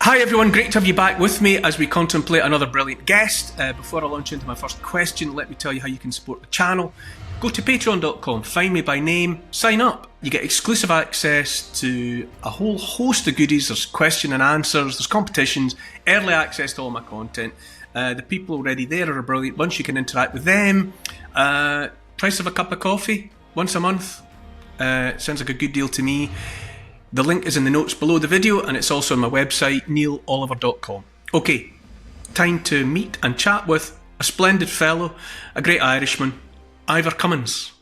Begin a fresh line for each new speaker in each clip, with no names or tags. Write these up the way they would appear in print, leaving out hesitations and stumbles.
Hi everyone, great to have you back with me as we contemplate another brilliant guest. Before I launch into my first question, let me tell you how you can support the channel. Go to patreon.com, find me by name, sign up. You get exclusive access to a whole host of goodies. There's question and answers, there's competitions, early access to all my content. The people already there are a brilliant bunch. You can interact with them. Price of a cup of coffee once a month. Sounds like a good deal to me. The link is in the notes below the video, and it's also on my website, neiloliver.com. Okay, time to meet and chat with a splendid fellow, a great Irishman, Ivor Cummins.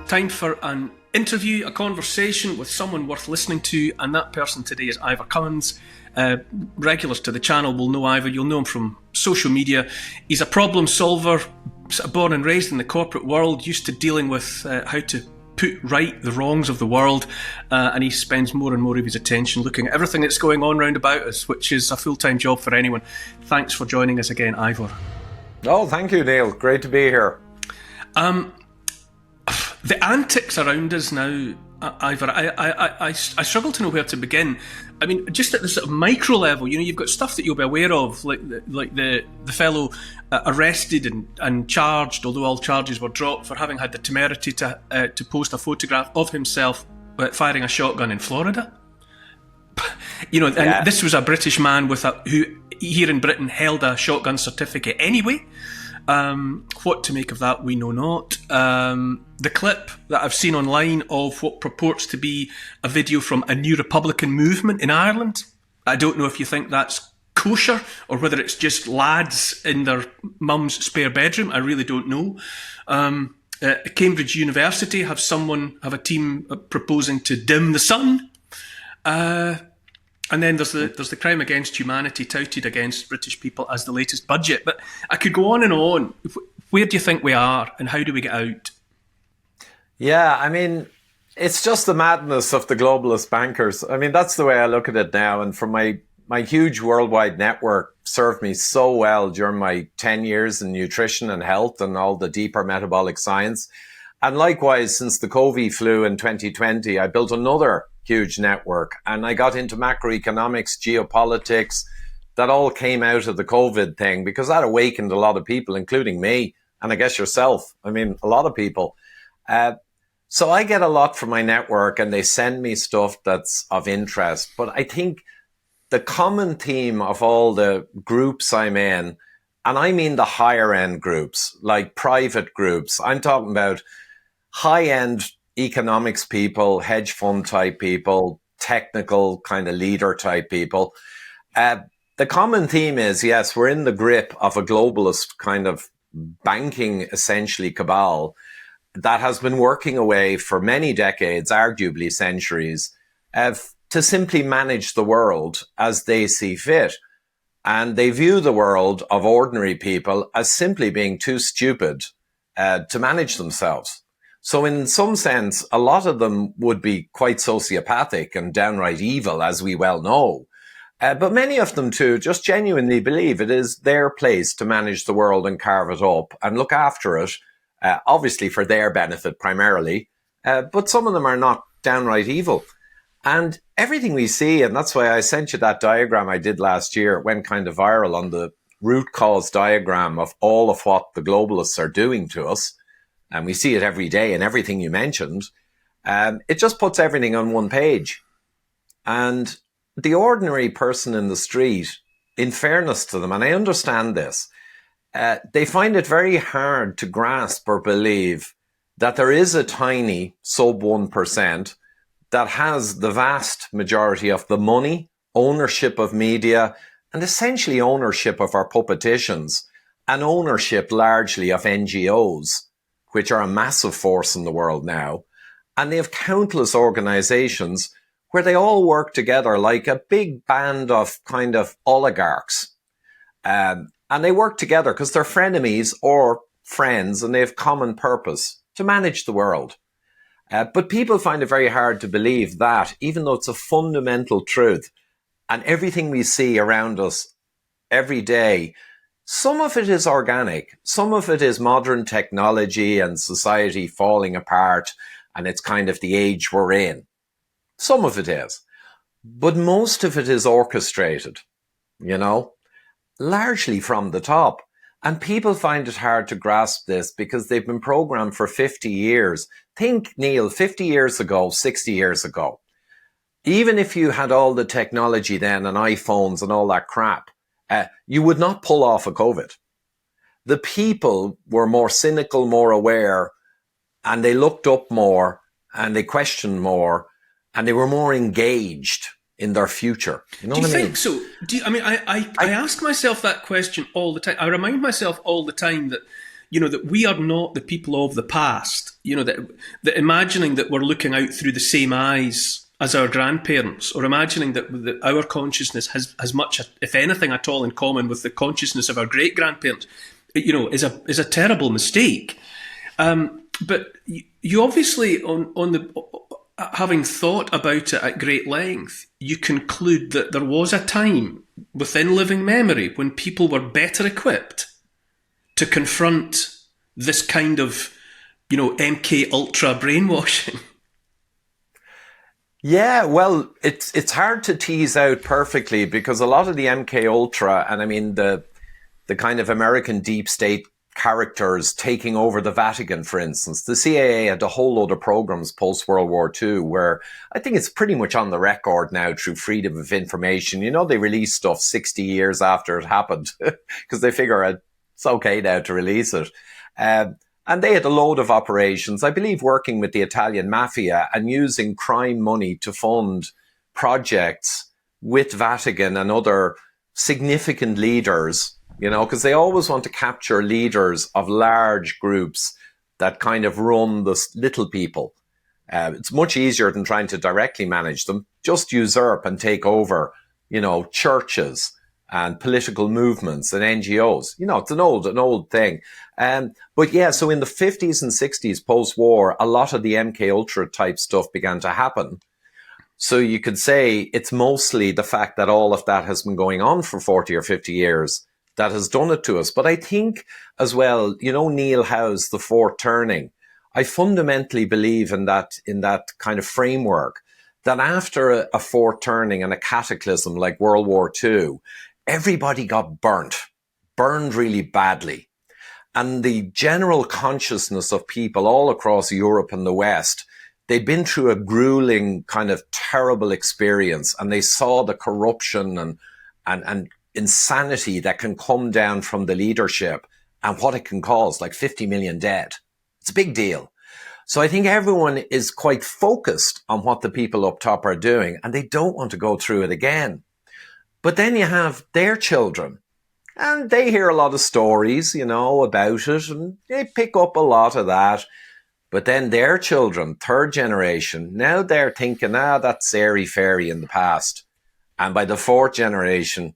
Time for an interview, a conversation with someone worth listening to, and that person today is Ivor Cummins. Regulars to the channel will know Ivor. You'll know him from social media. He's a problem solver, born and raised in the corporate world, used to dealing with how to put right the wrongs of the world, and he spends more and more of his attention looking at everything that's going on round about us, which is a full-time job for anyone. Thanks for joining us again, Ivor.
Oh, thank you, Neil. Great to be here.
The antics around us now, Ivor, I struggle to know where to begin. I mean, just at the sort of micro level, you know, you've got stuff that you'll be aware of, like the fellow arrested and charged, although all charges were dropped, for having had the temerity to post a photograph of himself firing a shotgun in Florida. You know, and this was a British man who here in Britain held a shotgun certificate anyway. What to make of that, we know not. The clip that I've seen online of what purports to be a video from a new Republican movement in Ireland. I don't know if you think that's kosher or whether it's just lads in their mum's spare bedroom. I really don't know. Cambridge University have a team proposing to dim the sun. And then there's the crime against humanity touted against British people as the latest budget. But I could go on and on. Where do you think we are and how do we get out?
Yeah, I mean, it's just the madness of the globalist bankers. I mean, that's the way I look at it now. And from my huge worldwide network served me so well during my 10 years in nutrition and health and all the deeper metabolic science. And likewise, since the COVID flu in 2020, I built another huge network and I got into macroeconomics, geopolitics. That all came out of the COVID thing because that awakened a lot of people, including me, and I guess yourself. I mean, a lot of people. So I get a lot from my network and they send me stuff that's of interest. But I think the common theme of all the groups I'm in, and I mean the higher end groups, like private groups, I'm talking about high end economics people, hedge fund type people, technical kind of leader type people. The common theme is, yes, we're in the grip of a globalist kind of banking, essentially, cabal that has been working away for many decades, arguably centuries, to simply manage the world as they see fit. And they view the world of ordinary people as simply being too stupid to manage themselves. So in some sense, a lot of them would be quite sociopathic and downright evil, as we well know. But many of them too just genuinely believe it is their place to manage the world and carve it up and look after it. Obviously for their benefit primarily, but some of them are not downright evil. And everything we see, and that's why I sent you that diagram I did last year, it went kind of viral on the root cause diagram of all of what the globalists are doing to us. And we see it every day in everything you mentioned. It just puts everything on one page. And the ordinary person in the street, in fairness to them, and I understand this, they find it very hard to grasp or believe that there is a tiny sub 1% that has the vast majority of the money, ownership of media, and essentially ownership of our puppeticians, and ownership largely of NGOs, which are a massive force in the world now. And they have countless organizations where they all work together like a big band of kind of oligarchs. And they work together because they're frenemies or friends and they have common purpose to manage the world. But people find it very hard to believe that, even though it's a fundamental truth, and everything we see around us every day, some of it is organic, some of it is modern technology and society falling apart and it's kind of the age we're in. Some of it is, but most of it is orchestrated, largely from the top. And people find it hard to grasp this because they've been programmed for 50 years. Think, Neil, 50 years ago, 60 years ago, even if you had all the technology then and iPhones and all that crap, you would not pull off a COVID. The people were more cynical, more aware, and they looked up more and they questioned more and they were more engaged in their future. You know what I mean?
Do you think so? I ask myself that question all the time. I remind myself all the time that, that we are not the people of the past. That imagining that we're looking out through the same eyes as our grandparents, or imagining that our consciousness has much, if anything at all, in common with the consciousness of our great grandparents, is a terrible mistake. But you obviously, having thought about it at great length, you conclude that there was a time within living memory when people were better equipped to confront this kind of, MK Ultra brainwashing.
Yeah, well, it's hard to tease out perfectly because a lot of the MK Ultra, and I mean the kind of American deep state characters taking over the Vatican, for instance. The CIA had a whole load of programs post-World War II where I think it's pretty much on the record now through freedom of information. They release stuff 60 years after it happened because they figure it's okay now to release it. And they had a load of operations, I believe, working with the Italian mafia and using crime money to fund projects with Vatican and other significant leaders, because they always want to capture leaders of large groups that kind of run the little people. It's much easier than trying to directly manage them. Just usurp and take over, churches and political movements and NGOs. It's an old thing. But yeah, so in the 50s and 60s post-war, a lot of the MK Ultra type stuff began to happen. So you could say it's mostly the fact that all of that has been going on for 40 or 50 years that has done it to us. But I think as well, Neil Howe's The Fourth Turning, I fundamentally believe in that kind of framework that after a fourth turning and a cataclysm like World War II, everybody got burned really badly. And the general consciousness of people all across Europe and the West, they'd been through a grueling kind of terrible experience and they saw the corruption and insanity that can come down from the leadership and what it can cause, like 50 million dead. It's a big deal. So I think everyone is quite focused on what the people up top are doing and they don't want to go through it again. But then you have their children and they hear a lot of stories, about it and they pick up a lot of that. But then their children, third generation, now they're thinking, that's airy-fairy in the past. And by the fourth generation,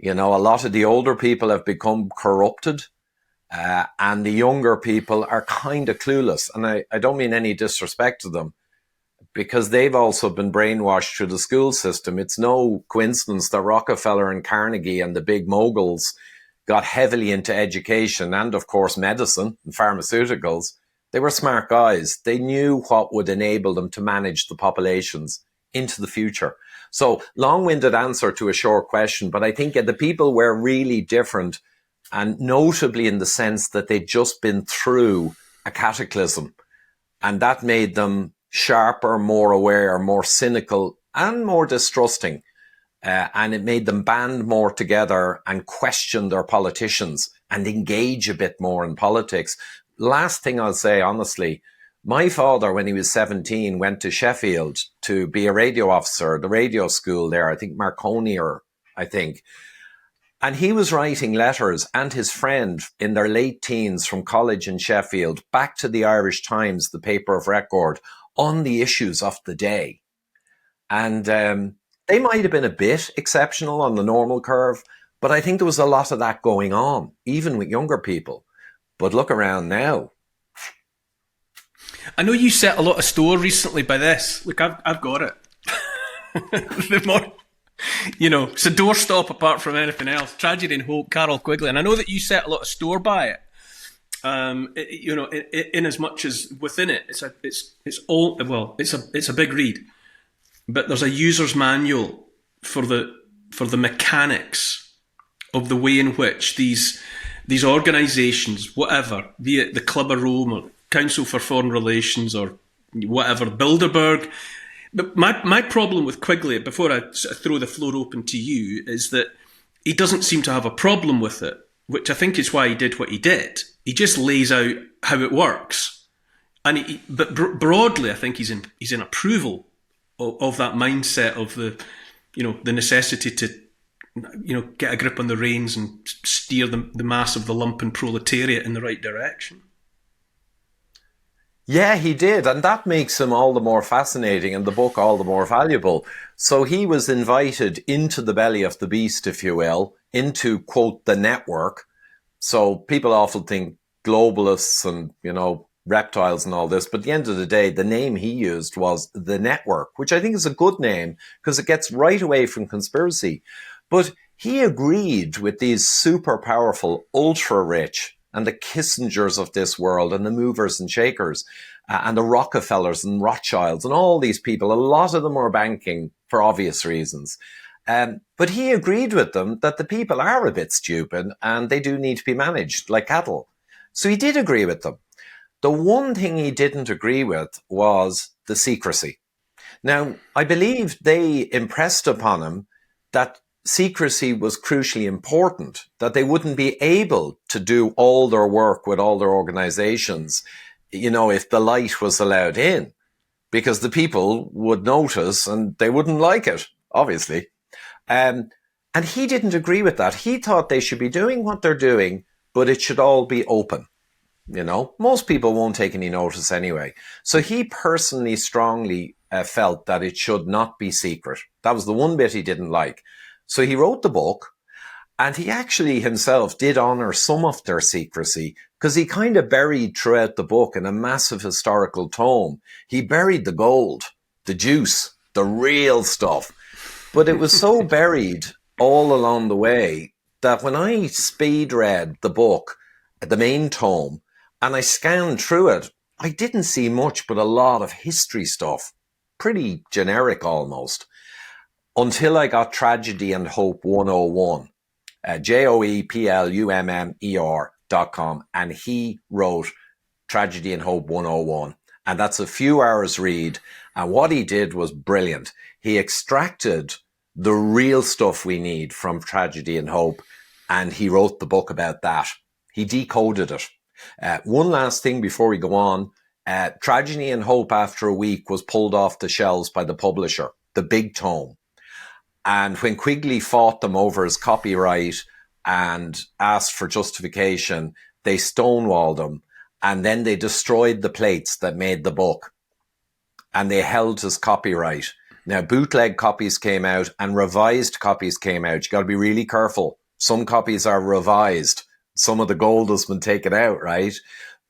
a lot of the older people have become corrupted and the younger people are kind of clueless. And I don't mean any disrespect to them because they've also been brainwashed through the school system. It's no coincidence that Rockefeller and Carnegie and the big moguls got heavily into education and, of course, medicine and pharmaceuticals. They were smart guys. They knew what would enable them to manage the populations into the future. So long-winded answer to a short question, but I think the people were really different and notably in the sense that they'd just been through a cataclysm and that made them sharper, more aware, more cynical and more distrusting. And it made them band more together and question their politicians and engage a bit more in politics. Last thing I'll say, honestly, my father, when he was 17, went to Sheffield to be a radio officer, the radio school there, I think Marconi And he was writing letters and his friend in their late teens from college in Sheffield back to the Irish Times, the paper of record, on the issues of the day. And they might have been a bit exceptional on the normal curve, but I think there was a lot of that going on, even with younger people. But look around now.
I know you set a lot of store recently by this. Look, I've got it. The more, it's a doorstop apart from anything else. Tragedy and Hope, Carol Quigley. And I know that you set a lot of store by it. In as much as within it, it's a big read, but there's a user's manual for the mechanics of the way in which these organisations, whatever, be it the Club of Rome or Council for Foreign Relations or whatever, Bilderberg. But my problem with Quigley, before I sort of throw the floor open to you, is that he doesn't seem to have a problem with it, which I think is why he did what he did. He just lays out how it works, but broadly, I think he's in approval of that mindset of the necessity to get a grip on the reins and steer the mass of the lumpen proletariat in the right direction.
Yeah, he did. And that makes him all the more fascinating and the book all the more valuable. So he was invited into the belly of the beast, if you will, into, quote, the network. So people often think globalists and, reptiles and all this. But at the end of the day, the name he used was the network, which I think is a good name because it gets right away from conspiracy. But he agreed with these super powerful, ultra rich and the Kissingers of this world and the movers and shakers and the Rockefellers and Rothschilds and all these people. A lot of them are banking for obvious reasons. But he agreed with them that the people are a bit stupid and they do need to be managed like cattle. So he did agree with them. The one thing he didn't agree with was the secrecy. Now, I believe they impressed upon him that secrecy was crucially important, that they wouldn't be able to do all their work with all their organizations, if the light was allowed in, because the people would notice and they wouldn't like it, obviously. And he didn't agree with that. He thought they should be doing what they're doing, but it should all be open. Most people won't take any notice anyway. So he personally strongly felt that it should not be secret. That was the one bit he didn't like. So he wrote the book, and he actually himself did honor some of their secrecy because he kind of buried throughout the book in a massive historical tome. He buried the gold, the juice, the real stuff. But it was so buried all along the way that when I speed read the book, the main tome, and I scanned through it, I didn't see much but a lot of history stuff. Pretty generic almost. Until I got Tragedy and Hope 101, JOEPLUMMER.com, and he wrote Tragedy and Hope 101. And that's a few hours read. And what he did was brilliant. He extracted the real stuff we need from Tragedy and Hope, and he wrote the book about that. He decoded it. One last thing before we go on. Tragedy and Hope, after a week, was pulled off the shelves by the publisher, the big tome. And when Quigley fought them over his copyright and asked for justification, they stonewalled him. And then they destroyed the plates that made the book. And they held his copyright. Now, bootleg copies came out and revised copies came out. You got to be really careful. Some copies are revised. Some of the gold has been taken out, right?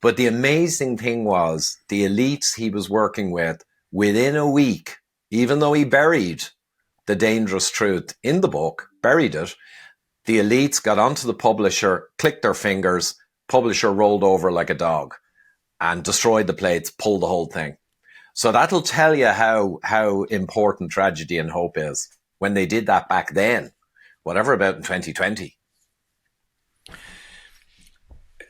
But the amazing thing was the elites he was working with, within a week, even though he buried the dangerous truth in the book, buried it, the elites got onto the publisher, clicked their fingers, publisher rolled over like a dog and destroyed the plates, pulled the whole thing. So that'll tell you how important Tragedy and Hope is when they did that back then, whatever about in 2020.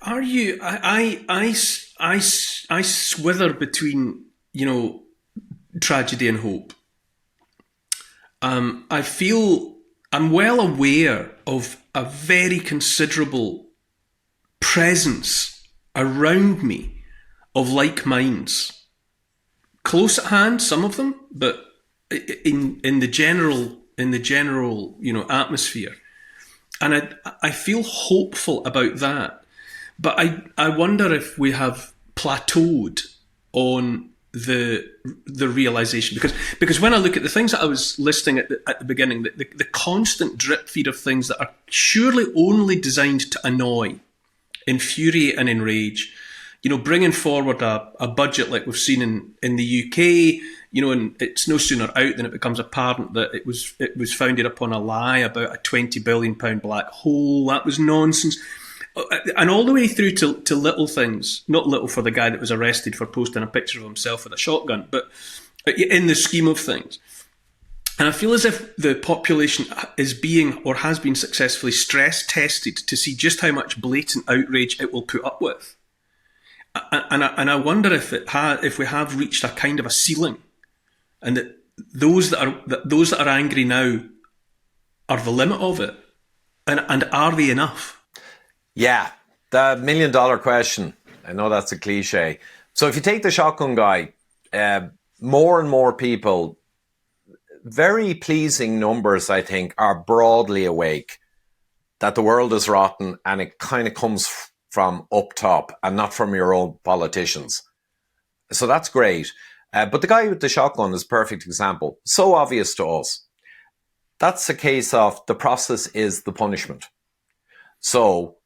Are you? I swither between Tragedy and Hope. I feel I'm well aware of a very considerable presence around me of like minds, close at hand, some of them, but in the general atmosphere, and I feel hopeful about that. But I wonder if we have plateaued on the realization, because when I look at the things that I was listing at the beginning, the constant drip feed of things that are surely only designed to annoy, infuriate, and enrage. Bringing forward a budget like we've seen in the UK, and it's no sooner out than it becomes apparent that it was founded upon a lie about a £20 billion black hole. That was nonsense. And all the way through to little things, not little for the guy that was arrested for posting a picture of himself with a shotgun, but in the scheme of things. And I feel as if the population is being, or has been successfully stress tested to see just how much blatant outrage it will put up with. And I wonder if we have reached a kind of a ceiling, and that those that are angry now are the limit of it, and are they enough?
Yeah, the $1 million question. I know that's a cliche. So if you take the shotgun guy, more and more people, very pleasing numbers, I think, are broadly awake that the world is rotten, and it kind of comes from up top and not from your own politicians. So that's great. But the guy with the shotgun is a perfect example. So obvious to us. That's a case of the process is the punishment. So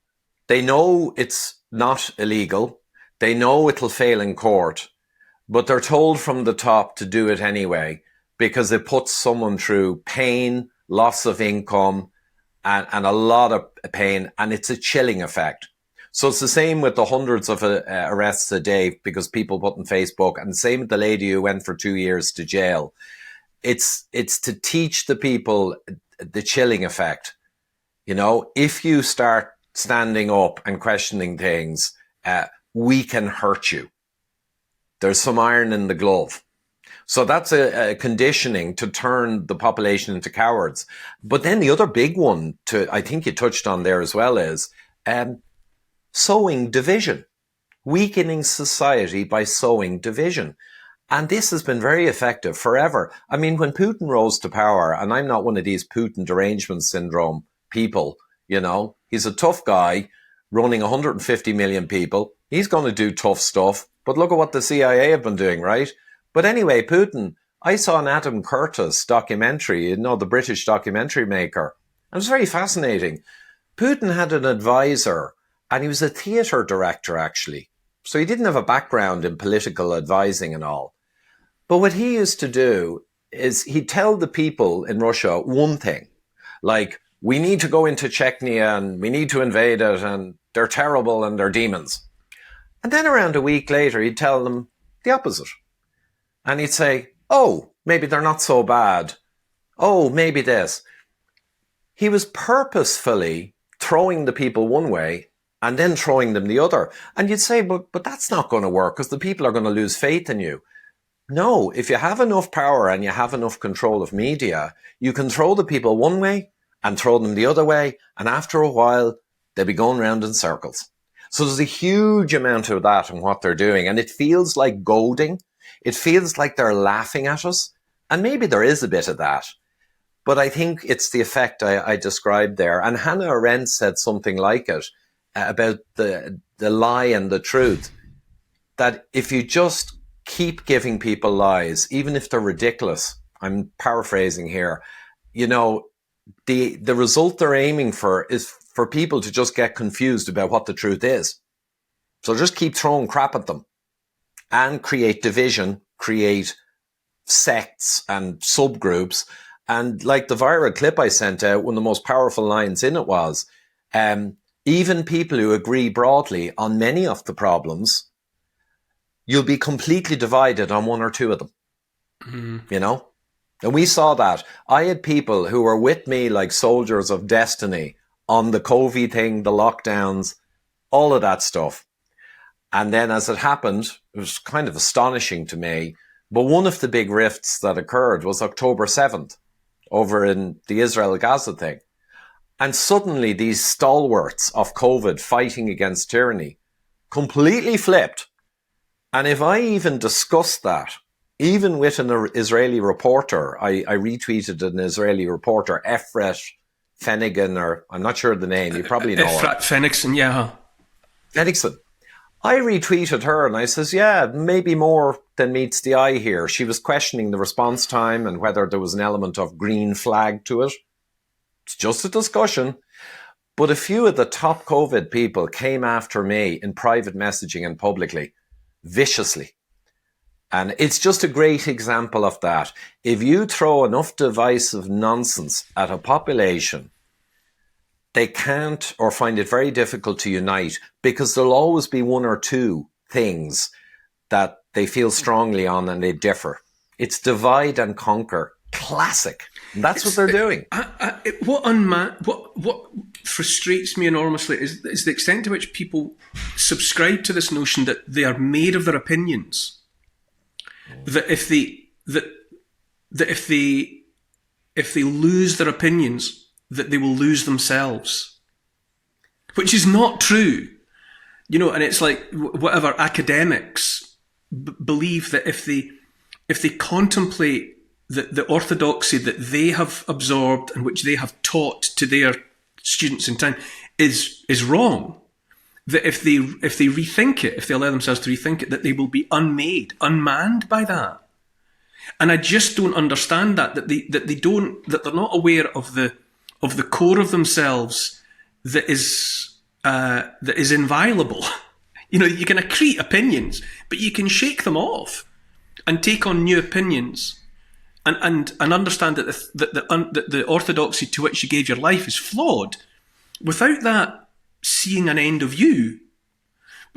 they know it's not illegal. They know it'll fail in court, but they're told from the top to do it anyway because it puts someone through pain, loss of income, and a lot of pain, and it's a chilling effect. So it's the same with the hundreds of arrests a day because people put on Facebook, and the same with the lady who went for 2 years to jail. It's to teach the people the chilling effect. You know, if you start standing up and questioning things, we can hurt you. There's some iron in the glove. So that's a conditioning to turn the population into cowards. But then the other big one, I think you touched on there as well, is sowing division, weakening society by sowing division. And this has been very effective forever. I mean, when Putin rose to power, and I'm not one of these Putin derangement syndrome people, you know, he's a tough guy running 150 million people. He's going to do tough stuff. But look at what the CIA have been doing, right? But anyway, Putin, I saw an Adam Curtis documentary, you know, the British documentary maker. It was very fascinating. Putin had an advisor, and he was a theatre director, actually. So he didn't have a background in political advising and all. But what he used to do is he'd tell the people in Russia one thing, like, we need to go into Chechnya and we need to invade it and they're terrible and they're demons. And then around a week later, he'd tell them the opposite. And he'd say, oh, maybe they're not so bad. Oh, maybe this. He was purposefully throwing the people one way and then throwing them the other. And you'd say, but that's not going to work because the people are going to lose faith in you. No, if you have enough power and you have enough control of media, you can throw the people one way and throw them the other way. And after a while, they'll be going round in circles. So there's a huge amount of that in what they're doing. And it feels like goading. It feels like they're laughing at us. And maybe there is a bit of that. But I think it's the effect I described there. And Hannah Arendt said something like it about the lie and the truth. That if you just keep giving people lies, even if they're ridiculous, I'm paraphrasing here, you know, the result they're aiming for is for people to just get confused about what the truth is. So just keep throwing crap at them and create division, create sects and subgroups. And like the viral clip I sent out, one of the most powerful lines in it was, even people who agree broadly on many of the problems, you'll be completely divided on one or two of them, you know? And we saw that. I had people who were with me like soldiers of destiny on the COVID thing, the lockdowns, all of that stuff. And then as it happened, it was kind of astonishing to me, but one of the big rifts that occurred was October 7th over in the Israel-Gaza thing. And suddenly these stalwarts of COVID fighting against tyranny completely flipped. And if I even discussed that, even with an Israeli reporter, I retweeted an Israeli reporter, Efrat Fenigan, or I'm not sure the name, you probably know her.
Efrat Fenixon, yeah.
Fenixon. I retweeted her and I says, yeah, maybe more than meets the eye here. She was questioning the response time and whether there was an element of green flag to it. It's just a discussion. But a few of the top COVID people came after me in private messaging and publicly, viciously. And it's just a great example of that. If you throw enough divisive nonsense at a population, they can't or find it very difficult to unite because there'll always be one or two things that they feel strongly on and they differ. It's divide and conquer. Classic. And that's what they're doing.
What frustrates me enormously is the extent to which people subscribe to this notion that they are made of their opinions. That if they lose their opinions, that they will lose themselves, which is not true. And it's like whatever academics believe that if they contemplate the orthodoxy that they have absorbed and which they have taught to their students in time is wrong, that if they rethink it, if they allow themselves to rethink it, that they will be unmanned by that. And I just don't understand that they're not aware of the core of themselves that is inviolable. You can accrete opinions, but you can shake them off and take on new opinions. And understand that the orthodoxy to which you gave your life is flawed, without that seeing an end of you.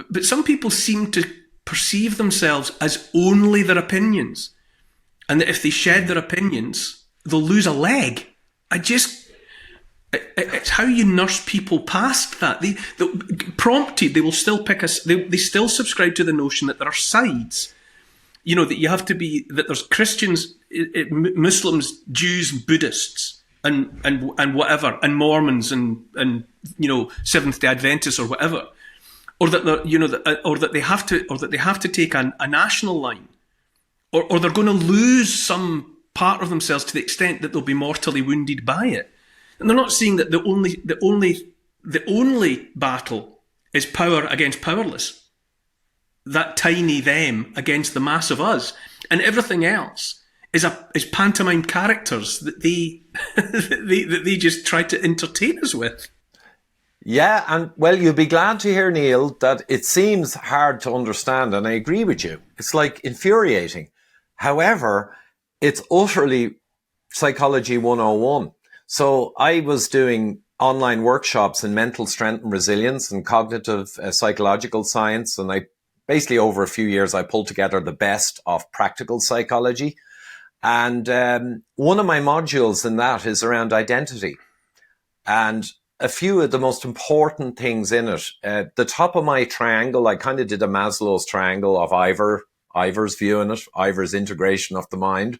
But some people seem to perceive themselves as only their opinions, and that if they shed their opinions, they'll lose a leg. It's how you nurse people past that. Prompted, they will still pick us. They still subscribe to the notion that there are sides. That you have to be, that there's Christians, Muslims, Jews, Buddhists, and whatever, and Mormons, and Seventh Day Adventists or whatever, or that they have to take a national line, or they're going to lose some part of themselves to the extent that they'll be mortally wounded by it. And they're not seeing that the only battle is power against powerless. That tiny them against the mass of us, and everything else is pantomime characters that they that they just try to entertain us with.
Yeah, and well, you'll be glad to hear, Neil, that it seems hard to understand, and I agree with you. It's like infuriating. However, it's utterly psychology 101. So I was doing online workshops in mental strength and resilience and cognitive psychological science, and basically, over a few years, I pulled together the best of practical psychology. And one of my modules in that is around identity. And a few of the most important things in it, the top of my triangle, I kind of did a Maslow's triangle of Ivor's view in it, Ivor's integration of the mind,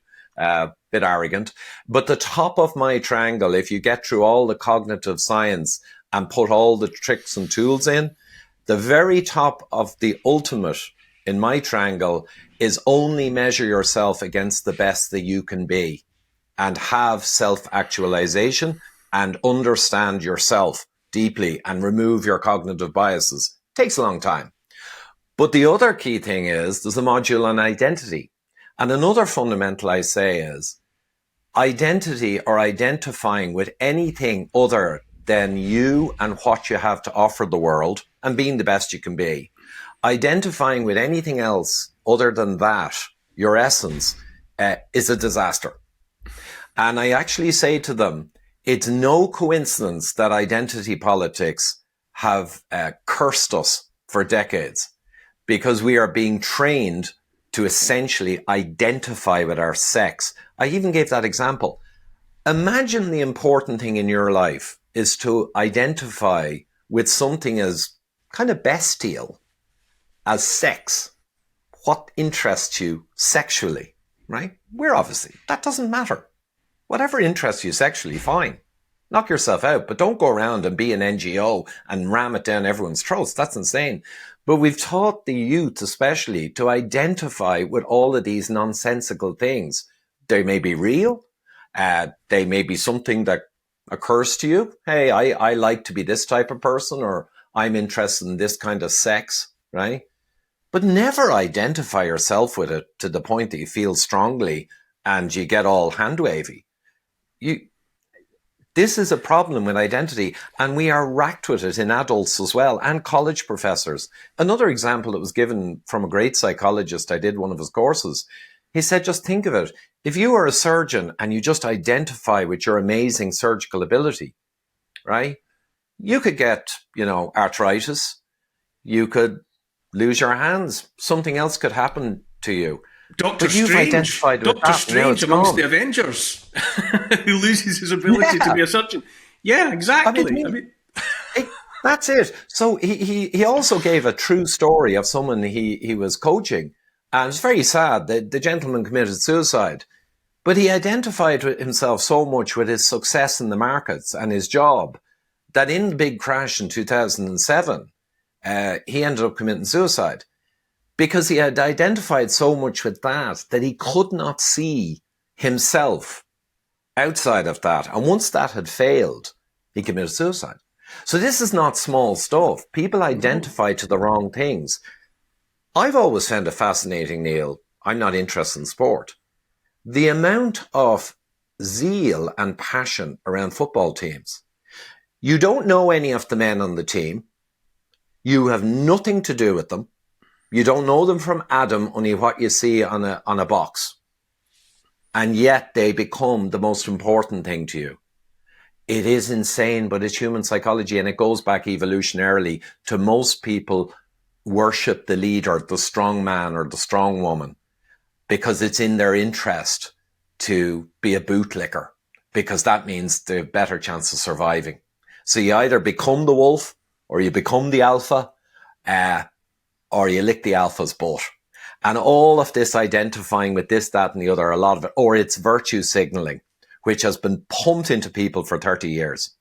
bit arrogant. But the top of my triangle, if you get through all the cognitive science and put all the tricks and tools in, the very top of the ultimate in my triangle is only measure yourself against the best that you can be and have self-actualization and understand yourself deeply and remove your cognitive biases. Takes a long time. But the other key thing is there's a module on identity. And another fundamental I say is identity, or identifying with anything other than you and what you have to offer the world and being the best you can be. Identifying with anything else other than that, your essence, is a disaster. And I actually say to them, it's no coincidence that identity politics have cursed us for decades, because we are being trained to essentially identify with our sex. I even gave that example. Imagine the important thing in your life is to identify with something as kind of bestial as sex. What interests you sexually, right? That doesn't matter. Whatever interests you sexually, fine. Knock yourself out, but don't go around and be an NGO and ram it down everyone's throats. That's insane. But we've taught the youth especially to identify with all of these nonsensical things. They may be real. They may be something that occurs to you. Hey, I like to be this type of person, or I'm interested in this kind of sex, right? But never identify yourself with it to the point that you feel strongly and you get all hand-wavy. This is a problem with identity, and we are racked with it in adults as well, and college professors. Another example that was given from a great psychologist, I did one of his courses. He said, just think of it. If you are a surgeon and you just identify with your amazing surgical ability, right? you could get, arthritis. You could lose your hands. Something else could happen to you.
Doctor
But you've
Strange,
identified with
Doctor
that, and now
Strange
it's
amongst
gone.
the Avengers, who loses his ability to
Yeah.
be a surgeon. Yeah,
I mean,
exactly. I mean,
that's it. So he also gave a true story of someone he was coaching. And it's very sad that the gentleman committed suicide. But he identified with himself so much with his success in the markets and his job that in the big crash in 2007, he ended up committing suicide because he had identified so much with that he could not see himself outside of that. And once that had failed, he committed suicide. So this is not small stuff. People identify to the wrong things. I've always found it fascinating, Neil. I'm not interested in sport. The amount of zeal and passion around football teams. You don't know any of the men on the team. You have nothing to do with them. You don't know them from Adam, only what you see on a box. And yet they become the most important thing to you. It is insane, but it's human psychology, and it goes back evolutionarily to most people worship the leader, the strong man or the strong woman, because it's in their interest to be a bootlicker, because that means they have better chance of surviving. So you either become the wolf or you become the alpha, or you lick the alpha's butt. And all of this identifying with this, that, and the other, a lot of it, or it's virtue signaling, which has been pumped into people for 30 years.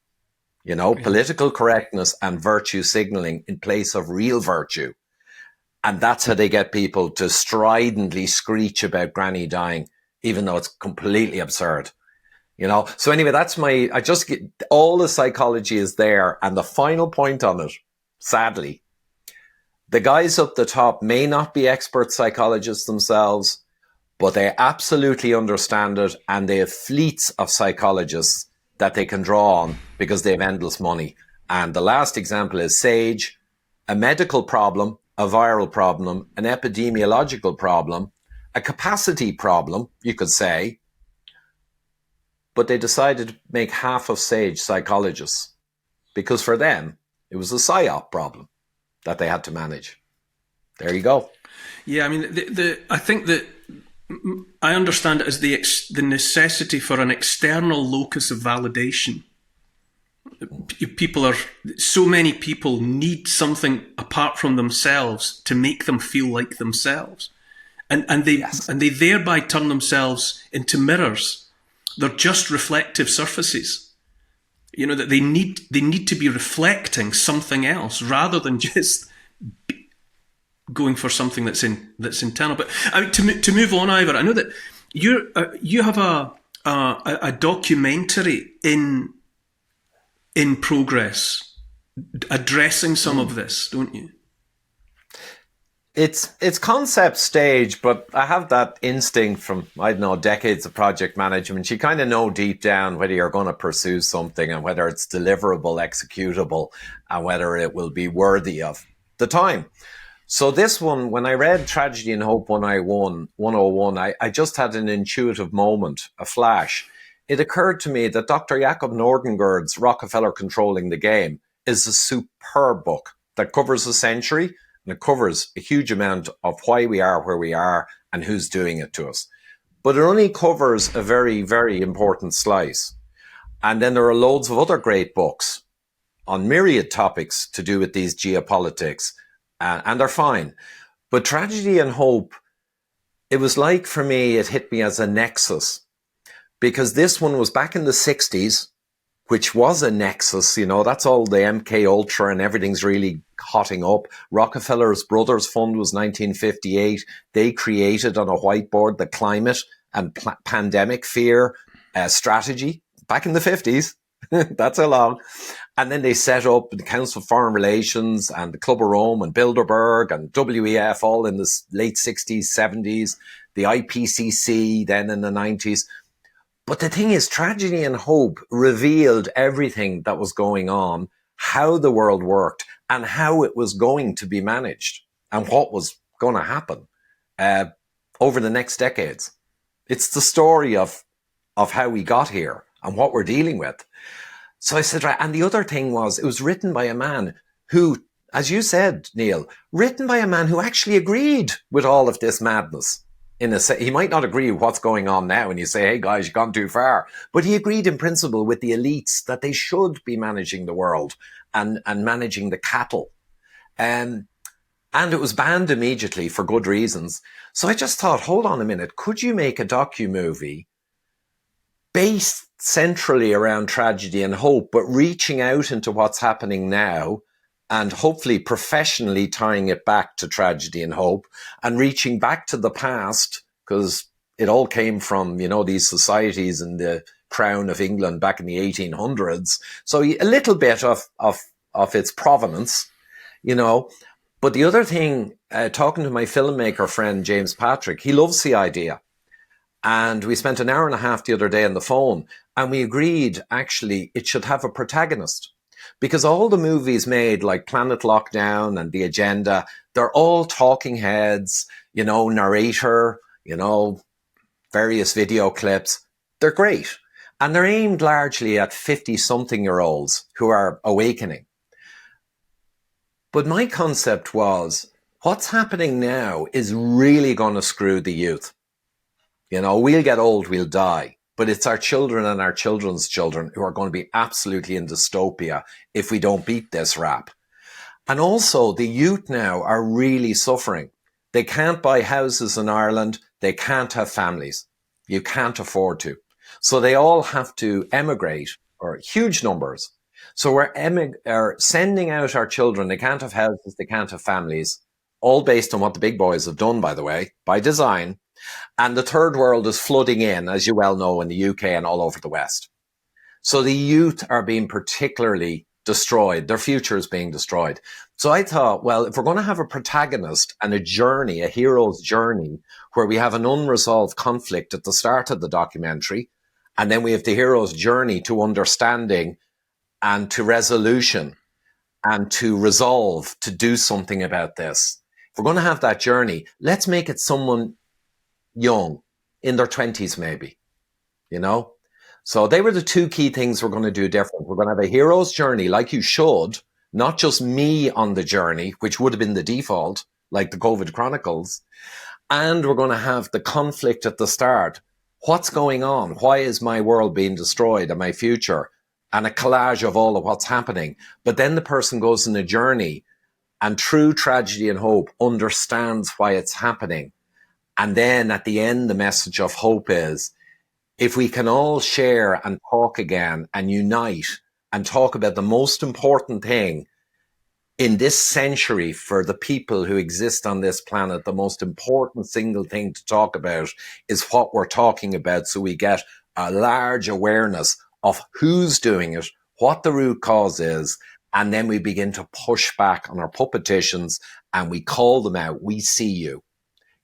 Political correctness and virtue signaling in place of real virtue. And that's how they get people to stridently screech about granny dying, even though it's completely absurd. So anyway, all the psychology is there. And the final point on it, sadly, the guys up the top may not be expert psychologists themselves, but they absolutely understand it, and they have fleets of psychologists that they can draw on because they have endless money. And the last example is SAGE, a medical problem, a viral problem, an epidemiological problem, a capacity problem, you could say, but they decided to make half of SAGE psychologists because for them, it was a PSYOP problem that they had to manage. There you go.
yeah, I mean, I think that I understand it as the necessity for an external locus of validation. So many people need something apart from themselves to make them feel like themselves, and they thereby turn themselves into mirrors. They're just reflective surfaces. That they need to be reflecting something else rather than just going for something that's internal. But I mean, to move on, Ivor, I know that you have a documentary in progress addressing some of this, don't you?
It's concept stage, but I have that instinct from, I don't know, decades of project management. You kind of know deep down whether you're going to pursue something and whether it's deliverable, executable, and whether it will be worthy of the time. So this one, when I read Tragedy and Hope 101, I just had an intuitive moment, a flash. It occurred to me that Dr. Jakob Nordengerd's Rockefeller Controlling the Game is a superb book that covers a century, and it covers a huge amount of why we are where we are and who's doing it to us. But it only covers a very, very important slice. And then there are loads of other great books on myriad topics to do with these geopolitics, and they're fine. But Tragedy and Hope, it was like, for me, it hit me as a nexus, because this one was back in the 60s, which was a nexus. That's all the MK Ultra and everything's really hotting up. Rockefeller's Brothers Fund was 1958. They created on a whiteboard the climate and pandemic fear strategy back in the 50s. That's how long. And then they set up the Council of Foreign Relations and the Club of Rome and Bilderberg and WEF all in the late 60s, 70s, the IPCC then in the 90s. But the thing is, Tragedy and Hope revealed everything that was going on, how the world worked, and how it was going to be managed, and what was going to happen over the next decades. It's the story of how we got here and what we're dealing with. So I said, right. And the other thing was, it was written by a man who, as you said, Neil, written by a man who actually agreed with all of this madness. He might not agree with what's going on now, and you say, hey guys, you've gone too far. But he agreed in principle with the elites that they should be managing the world and managing the cattle. And it was banned immediately for good reasons. So I just thought, hold on a minute, could you make a docu-movie based centrally around tragedy and hope, but reaching out into what's happening now and hopefully professionally tying it back to tragedy and hope and reaching back to the past, because it all came from, these societies in the Crown of England back in the 1800s. So a little bit of its provenance, But the other thing, talking to my filmmaker friend, James Patrick, he loves the idea. And we spent an hour and a half the other day on the phone, and we agreed, actually, it should have a protagonist. Because all the movies made, like Planet Lockdown and The Agenda, they're all talking heads, narrator, various video clips. They're great. And they're aimed largely at 50-something-year-olds who are awakening. But my concept was, what's happening now is really going to screw the youth. We'll get old, we'll die. But it's our children and our children's children who are going to be absolutely in dystopia if we don't beat this rap. And also, the youth now are really suffering. They can't buy houses in Ireland. They can't have families. You can't afford to. So they all have to emigrate, or huge numbers. So we're sending out our children. They can't have houses. They can't have families. All based on what the big boys have done, by the way, by design. And the third world is flooding in, as you well know, in the UK and all over the West. So the youth are being particularly destroyed. Their future is being destroyed. So I thought, well, if we're going to have a protagonist and a journey, a hero's journey, where we have an unresolved conflict at the start of the documentary, and then we have the hero's journey to understanding and to resolution and to resolve to do something about this. If we're going to have that journey, let's make it someone young, in their 20s maybe, So they were the two key things we're going to do different. We're going to have a hero's journey, like you should, not just me on the journey, which would have been the default, like the COVID Chronicles. And we're going to have the conflict at the start. What's going on? Why is my world being destroyed and my future? And a collage of all of what's happening. But then the person goes on a journey and through tragedy and hope understands why it's happening. And then at the end, the message of hope is, if we can all share and talk again and unite and talk about the most important thing in this century for the people who exist on this planet, the most important single thing to talk about is what we're talking about. So we get a large awareness of who's doing it, what the root cause is, and then we begin to push back on our puppeticians and we call them out. We see you.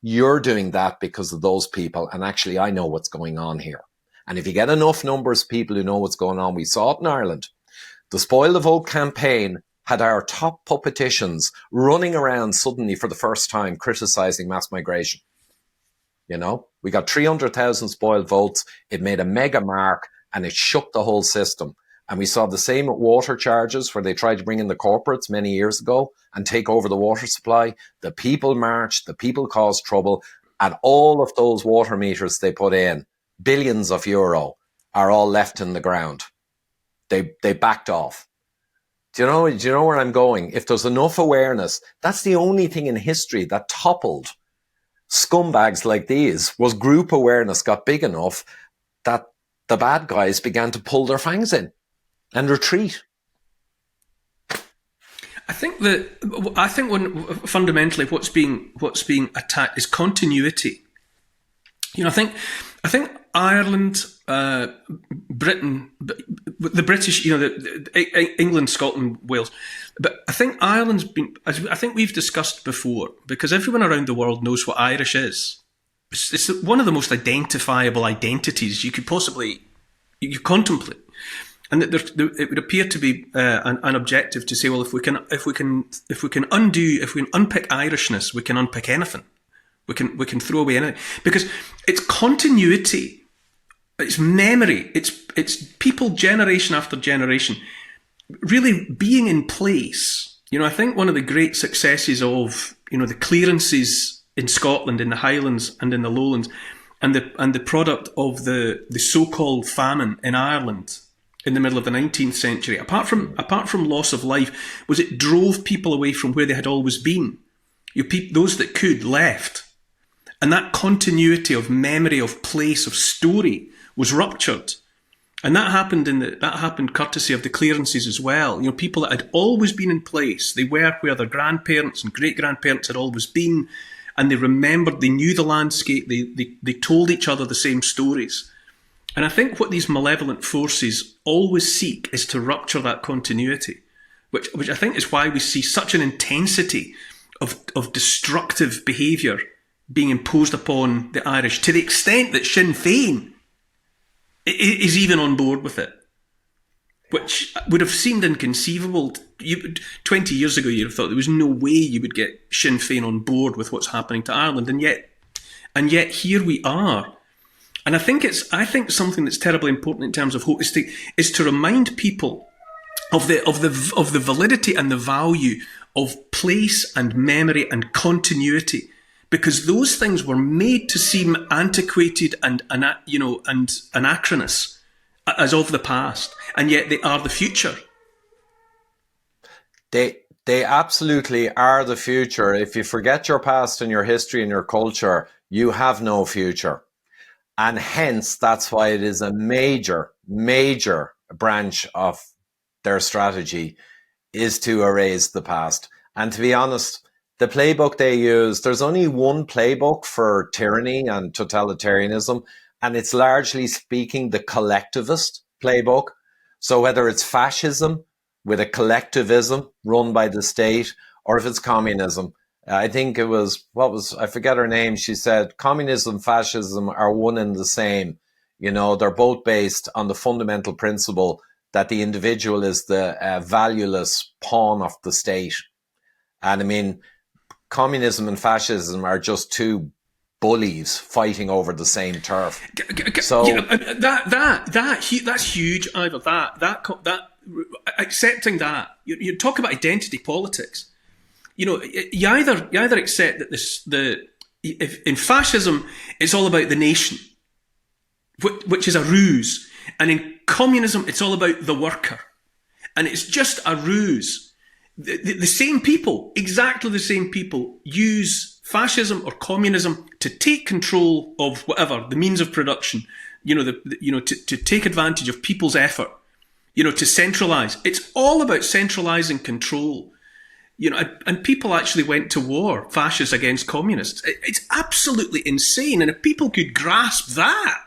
You're doing that because of those people. And actually, I know what's going on here. And if you get enough numbers of people who know what's going on, we saw it in Ireland. The Spoil the Vote campaign had our top puppeticians running around suddenly for the first time criticising mass migration. We got 300,000 spoiled votes. It made a mega mark and it shook the whole system. And we saw the same at water charges, where they tried to bring in the corporates many years ago and take over the water supply. The people marched, the people caused trouble, and all of those water meters they put in, billions of euro, are all left in the ground. They backed off. Do you know where I'm going? If there's enough awareness, that's the only thing in history that toppled scumbags like these, was group awareness got big enough that the bad guys began to pull their fangs in and retreat.
I think fundamentally what's being attacked is continuity. I think Ireland, Britain, the British, England, Scotland, Wales, but I think Ireland's been. I think we've discussed before, because everyone around the world knows what Irish is. It's one of the most identifiable identities you could possibly contemplate. And that it would appear to be an objective to say, well, if we can unpick Irishness, we can unpick anything. We can throw away anything, because it's continuity It's memory. It's people generation after generation really being in place. I think one of the great successes of the clearances in Scotland, in the Highlands and in the Lowlands, and the product of the so-called famine in Ireland in the middle of the 19th century, apart from loss of life, was it drove people away from where they had always been. Those that could left, and that continuity of memory, of place, of story was ruptured. And that happened courtesy of the clearances as well. People that had always been in place, they were where their grandparents and great-grandparents had always been, and they remembered, they knew the landscape, they told each other the same stories. And I think what these malevolent forces always seek is to rupture that continuity, which I think is why we see such an intensity of destructive behaviour being imposed upon the Irish, to the extent that Sinn Féin is even on board with it, which would have seemed inconceivable. 20 years ago, you'd have thought there was no way you would get Sinn Féin on board with what's happening to Ireland, and yet here we are. And I think something that's terribly important in terms of hope is to remind people of the validity and the value of place and memory and continuity, because those things were made to seem antiquated and anachronous as of the past, and yet they are the future.
They absolutely are the future. If you forget your past and your history and your culture, you have no future. And hence, that's why it is a major, major branch of their strategy is to erase the past. And to be honest, the playbook they use, there's only one playbook for tyranny and totalitarianism, and it's largely speaking the collectivist playbook. So whether it's fascism with a collectivism run by the state, or if it's communism, I think it was, I forget her name. She said, communism, fascism are one and the same. They're both based on the fundamental principle that the individual is the valueless pawn of the state. And I mean, communism and are just two bullies fighting over the same turf. So
that's huge, Ivor. That accepting that, you talk about identity politics. You either accept that if in fascism it's all about the nation, which is a ruse, and in communism it's all about the worker, and it's just a ruse. The same people, exactly the same people, use fascism or communism to take control of whatever the means of production. To take advantage of people's effort. To centralise. It's all about centralising control. And people actually went to war, fascists against communists. It's absolutely insane. And if people could grasp that,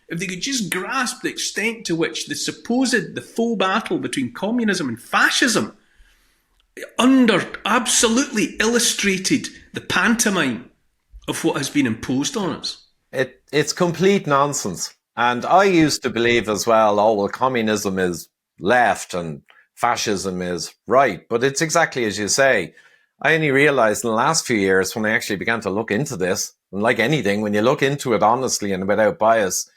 if they could just grasp the extent to which the faux battle between communism and fascism absolutely illustrated the pantomime of what has been imposed on us.
It's complete nonsense. And I used to believe as well, communism is left and fascism is right. But it's exactly as you say. I only realized in the last few years when I actually began to look into this, and like anything, when you look into it honestly and without bias,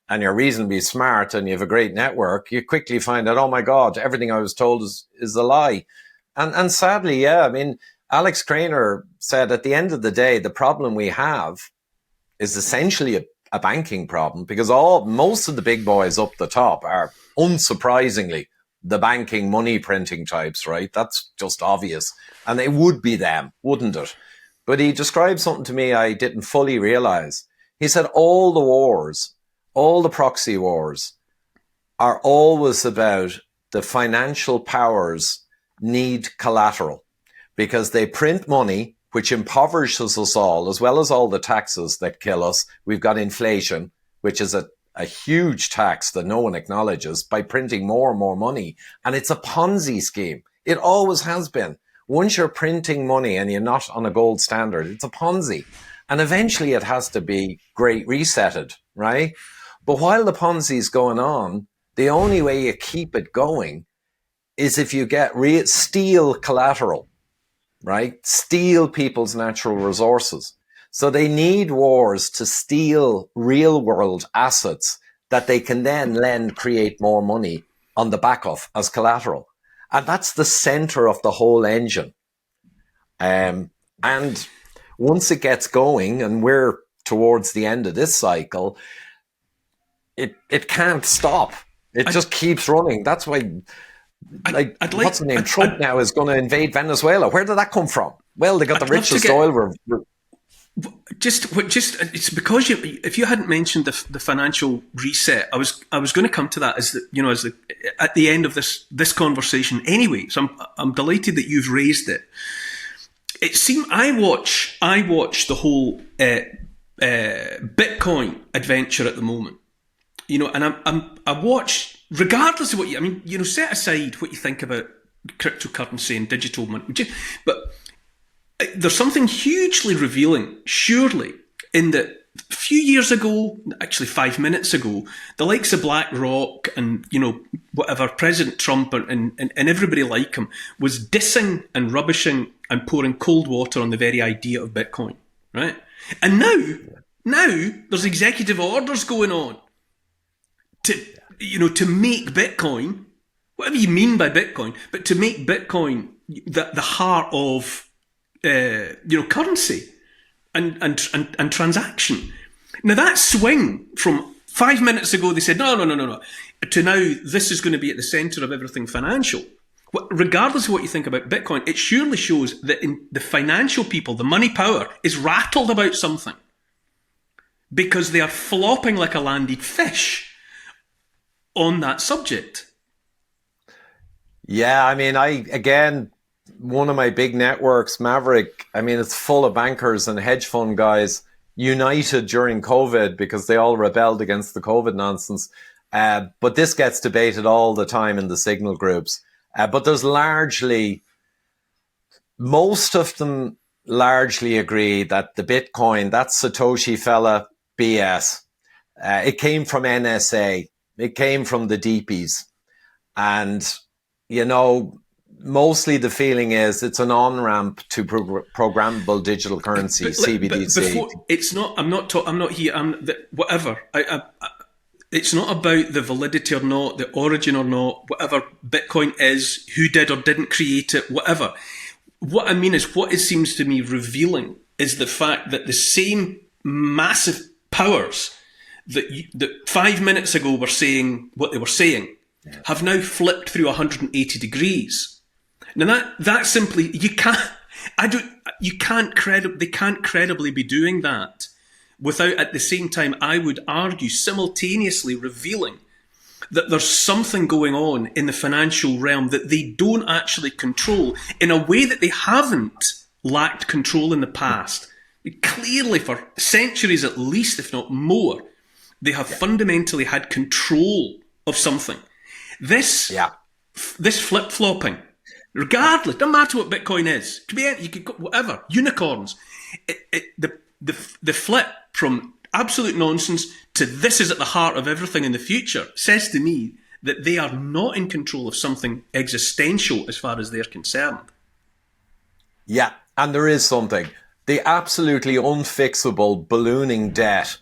and you're reasonably smart and you have a great network, you quickly find out, oh my God, everything I was told is a lie. And sadly, yeah, I mean, Alex Craner said at the end of the day, the problem we have is essentially a banking problem, because most of the big boys up the top are, unsurprisingly, the banking money printing types, right? That's just obvious. And it would be them, wouldn't it? But he described something to me I didn't fully realize. He said all the wars, all the proxy wars are always about the financial powers need collateral, because they print money, which impoverishes us all, as well as all the taxes that kill us. We've got inflation, which is a huge tax that no one acknowledges, by printing more and more money. And it's a Ponzi scheme. It always has been. Once you're printing money and you're not on a gold standard, it's a Ponzi. And eventually it has to be great resetted, right? But while the Ponzi's going on, the only way you keep it going is if you get steal collateral, right? Steal people's natural resources. So they need wars to steal real world assets that they can then create more money on the back of as collateral. And that's the center of the whole engine. And once it gets going, and we're towards the end of this cycle, it can't stop. It just keeps running. That's why, what's the name? Trump now is going to invade Venezuela. Where did that come from? Well, they got the richest oil.
Just it's because if you hadn't mentioned the financial reset, I was going to come to that at the end of this conversation anyway. So I'm delighted that you've raised it. It seemed I watch the whole Bitcoin adventure at the moment, and I watch, regardless of what set aside what you think about cryptocurrency and digital money, but there's something hugely revealing, surely, in that a few years ago, actually 5 minutes ago, the likes of BlackRock and, whatever, President Trump and everybody like him was dissing and rubbishing and pouring cold water on the very idea of Bitcoin, right? And now there's executive orders going on to make Bitcoin, whatever you mean by Bitcoin, but to make Bitcoin the heart of currency and transaction. Now that swing from 5 minutes ago, they said, no, to now this is going to be at the center of everything financial. Regardless of what you think about Bitcoin, it surely shows that in the financial people, the money power is rattled about something because they are flopping like a landed fish on that subject.
Yeah, one of my big networks, Maverick, it's full of bankers and hedge fund guys united during COVID because they all rebelled against the COVID nonsense. But this gets debated all the time in the signal groups. But there's most of them largely agree that the Bitcoin, that Satoshi fella, BS. It came from NSA. It came from the deepies. And, mostly the feeling is it's an on-ramp to programmable digital currency, CBDC. Whatever. It's not about the validity or not, the origin or not, whatever Bitcoin is, who did or didn't create it, whatever. What I mean is, what it seems to me revealing is the fact that the same massive powers that 5 minutes ago were saying what they were saying have now flipped through 180 degrees. Now that simply, they can't credibly be doing that without at the same time, I would argue, simultaneously revealing that there's something going on in the financial realm that they don't actually control in a way that they haven't lacked control in the past. Clearly, for centuries at least, if not more, they have fundamentally had control of something. This flip-flopping, regardless, doesn't matter what Bitcoin is. It could be you could whatever, unicorns. The flip from absolute nonsense to this is at the heart of everything in the future says to me that they are not in control of something existential as far as they're concerned. Yeah, and there is something. The absolutely unfixable ballooning debt,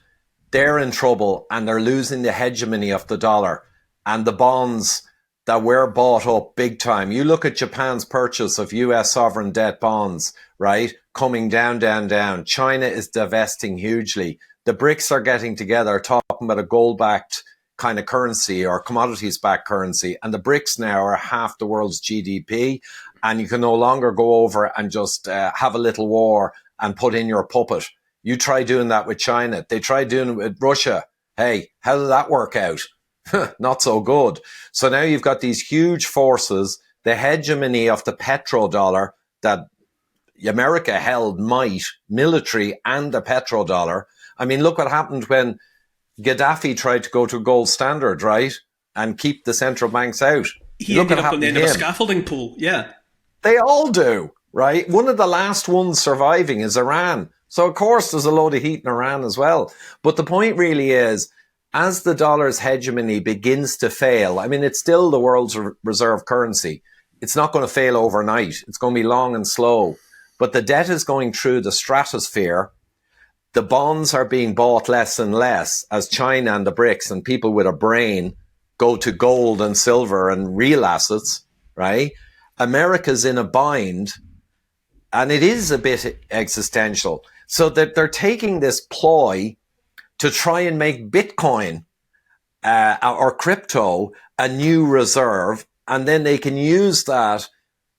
they're in trouble and they're losing the hegemony of the dollar and the bonds that were bought up big time. You look at Japan's purchase of US sovereign debt bonds, right? Coming down, down, down. China is divesting hugely. The BRICS are getting together, talking about a gold-backed kind of currency or commodities-backed currency. And the BRICS now are half the world's GDP. And you can no longer go over and just have a little war and put in your puppet. You try doing that with China. They tried doing it with Russia. Hey, how did that work out? Not so good. So now you've got these huge forces, the hegemony of the petrodollar that America held might, military and the petrodollar. I mean, look what happened when Gaddafi tried to go to a gold standard, right? And keep the central banks out.
He ended up on the end of a scaffolding pole, yeah.
They all do, right? One of the last ones surviving is Iran. So, of course, there's a load of heat in Iran as well. But the point really is, as the dollar's hegemony begins to fail, I mean, it's still the world's reserve currency. It's not going to fail overnight. It's going to be long and slow. But the debt is going through the stratosphere. the bonds are being bought less and less as China and the BRICS and people with a brain go to gold and silver and real assets, right? America's in a bind, and it is a bit existential. So that they're taking this ploy to try and make Bitcoin or crypto a new reserve, and then they can use that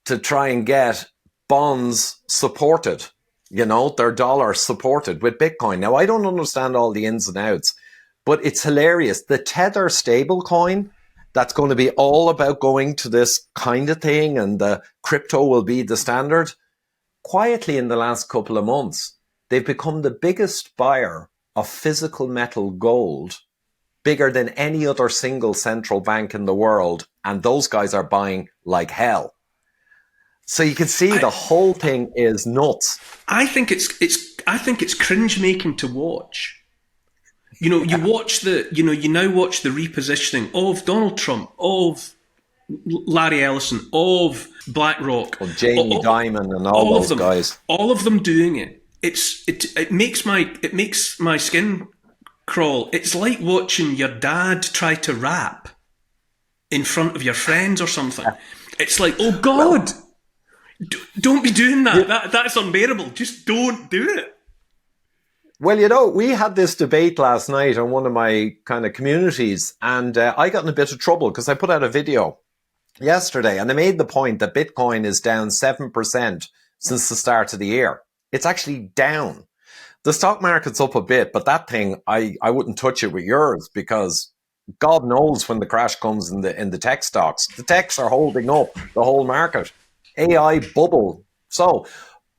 to try and get bonds supported, their dollar supported with Bitcoin. Now, I don't understand all the ins and outs, but it's hilarious. The Tether stablecoin, that's going to be all about going to this kind of thing, and the crypto will be the standard. Quietly in the last couple of months, they've become the biggest buyer of physical metal gold, bigger than any other single central bank in the world. And those guys are buying like hell. So you can see the whole thing is nuts.
I think it's cringe making to watch. You now watch the repositioning of Donald Trump, of Larry Ellison, of BlackRock,
of Jamie Dimon, and all those guys.
All of them doing it. It makes my skin crawl. It's like watching your dad try to rap in front of your friends or something. It's like, oh God, don't be doing that. That's unbearable. Just don't do it.
Well, we had this debate last night on one of my kind of communities, and I got in a bit of trouble because I put out a video yesterday and I made the point that Bitcoin is down 7% since the start of the year. It's actually down. The stock market's up a bit, but that thing, I wouldn't touch it with yours, because God knows when the crash comes in the tech stocks. The techs are holding up the whole market. AI bubble. So,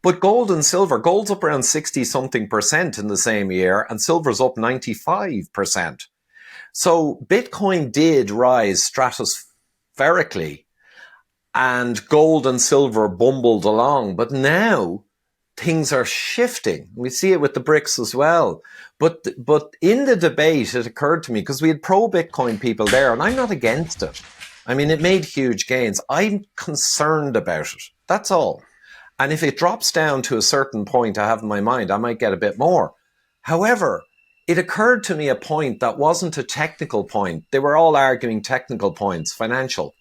but gold and silver, gold's up around 60-something% in the same year, and silver's up 95%. So Bitcoin did rise stratospherically, and gold and silver bumbled along. But now things are shifting. We see it with the BRICS as well. But in the debate, it occurred to me, because we had pro-Bitcoin people there, and I'm not against it. I mean, it made huge gains. I'm concerned about it. That's all. And if it drops down to a certain point I have in my mind, I might get a bit more. However, it occurred to me a point that wasn't a technical point. They were all arguing technical points, financial.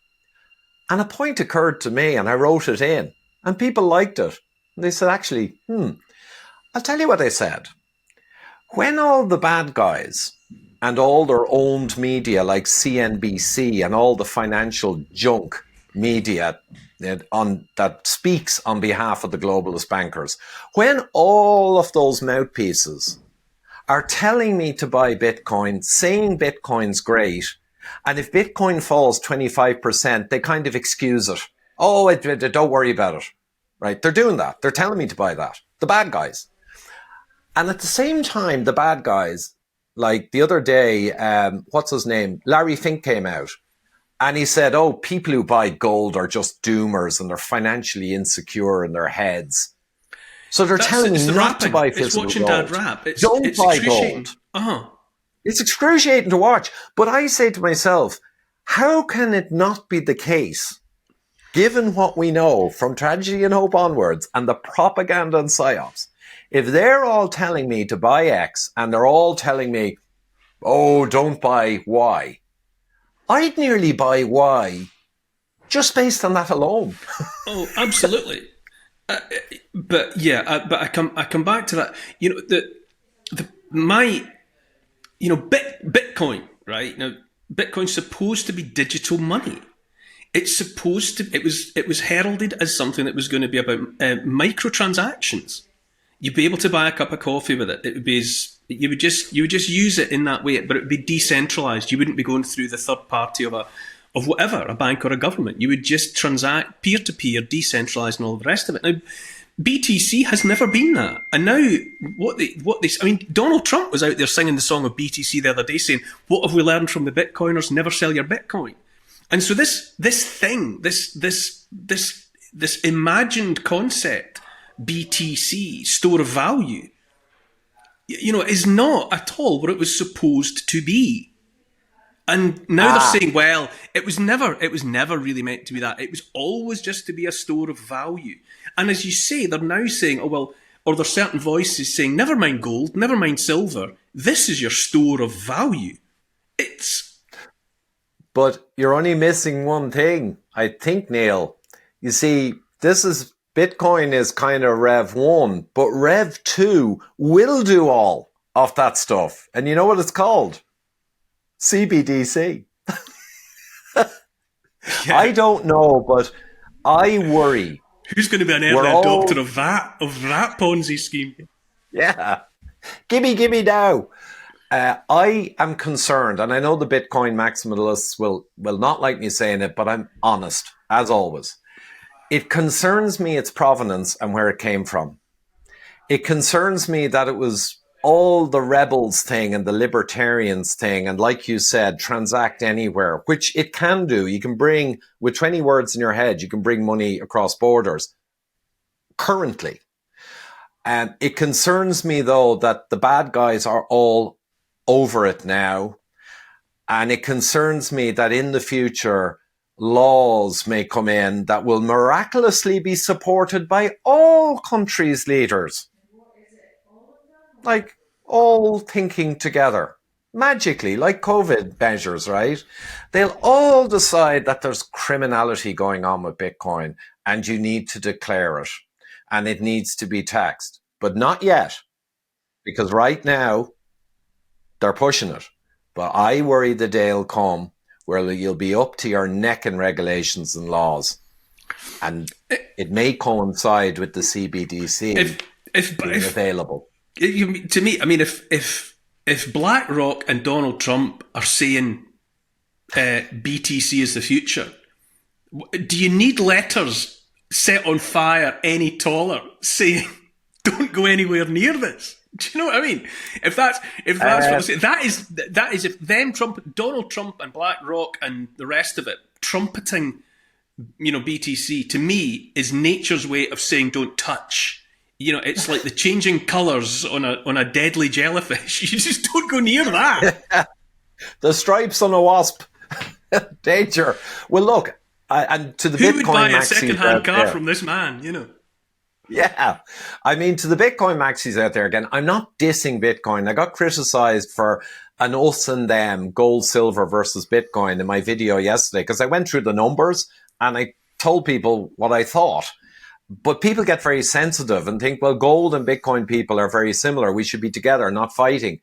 And a point occurred to me, and I wrote it in, and people liked it. And they said, actually, I'll tell you what they said. When all the bad guys and all their owned media like CNBC and all the financial junk media that speaks on behalf of the globalist bankers, when all of those mouthpieces are telling me to buy Bitcoin, saying Bitcoin's great, and if Bitcoin falls 25%, they kind of excuse it. Oh, don't worry about it. Right? They're doing that. They're telling me to buy that. The bad guys. And at the same time, the bad guys, like the other day, what's his name? Larry Fink came out and he said, oh, people who buy gold are just doomers and they're financially insecure in their heads. So they're telling me not to buy physical gold.
It's watching Dad rap.
Don't buy gold.
Uh-huh.
It's excruciating to watch. But I say to myself, how can it not be the case, given what we know from Tragedy and Hope onwards and the propaganda and psyops, if they're all telling me to buy X and they're all telling me, oh, don't buy Y, I'd nearly buy Y just based on that alone.
Oh, absolutely. But I come back to that. Bitcoin, right? Now, Bitcoin's supposed to be digital money. It's supposed to. It was heralded as something that was going to be about microtransactions. You'd be able to buy a cup of coffee with it. It would be you would just use it in that way, but it would be decentralized. You wouldn't be going through the third party of whatever, a bank or a government. You would just transact peer to peer, decentralized, and all the rest of it. Now, BTC has never been that, and now Donald Trump was out there singing the song of BTC the other day, saying, "What have we learned from the Bitcoiners? Never sell your Bitcoin." And so this imagined concept, BTC, store of value, is not at all what it was supposed to be. And now they're saying, well, it was never really meant to be that. It was always just to be a store of value. And as you say, they're now saying, oh, well, or there's certain voices saying, never mind gold, never mind silver, this is your store of value.
But you're only missing one thing, I think, Neil. You see, Bitcoin is kind of Rev 1, but Rev 2 will do all of that stuff. And you know what it's called? CBDC.
Yeah.
I don't know, but I worry.
Who's going to be an early adopter of that Ponzi scheme?
Yeah. Gimme now. I am concerned, and I know the Bitcoin maximalists will not like me saying it, but I'm honest, as always. It concerns me its provenance and where it came from. It concerns me that it was all the rebels thing and the libertarians thing, and like you said, transact anywhere, which it can do. You can bring, with 20 words in your head, you can bring money across borders currently. And it concerns me, though, that the bad guys are all over it now. And it concerns me that in the future, laws may come in that will miraculously be supported by all countries' leaders. Like, all thinking together. Magically, like COVID measures, right? They'll all decide that there's criminality going on with Bitcoin and you need to declare it. And it needs to be taxed. But not yet. Because right now, they're pushing it. But I worry the day will come where you'll be up to your neck in regulations and laws. And it may coincide with the CBDC being available.
To me, I mean, if BlackRock and Donald Trump are saying BTC is the future, do you need letters set on fire any taller saying don't go anywhere near this? Do you know what I mean? If that's what I'm saying, that is if Donald Trump and BlackRock and the rest of it trumpeting, BTC, to me is nature's way of saying don't touch. It's like the changing colours on a deadly jellyfish. You just don't go near that.
The stripes on a wasp. Danger. Well, look, and to the Bitcoin maxis,
who would buy a second-hand car from this man?
Yeah. I mean, to the Bitcoin maxis out there, again, I'm not dissing Bitcoin. I got criticized for an us and them, gold, silver versus Bitcoin in my video yesterday because I went through the numbers and I told people what I thought. But people get very sensitive and think, well, gold and Bitcoin people are very similar. We should be together, not fighting.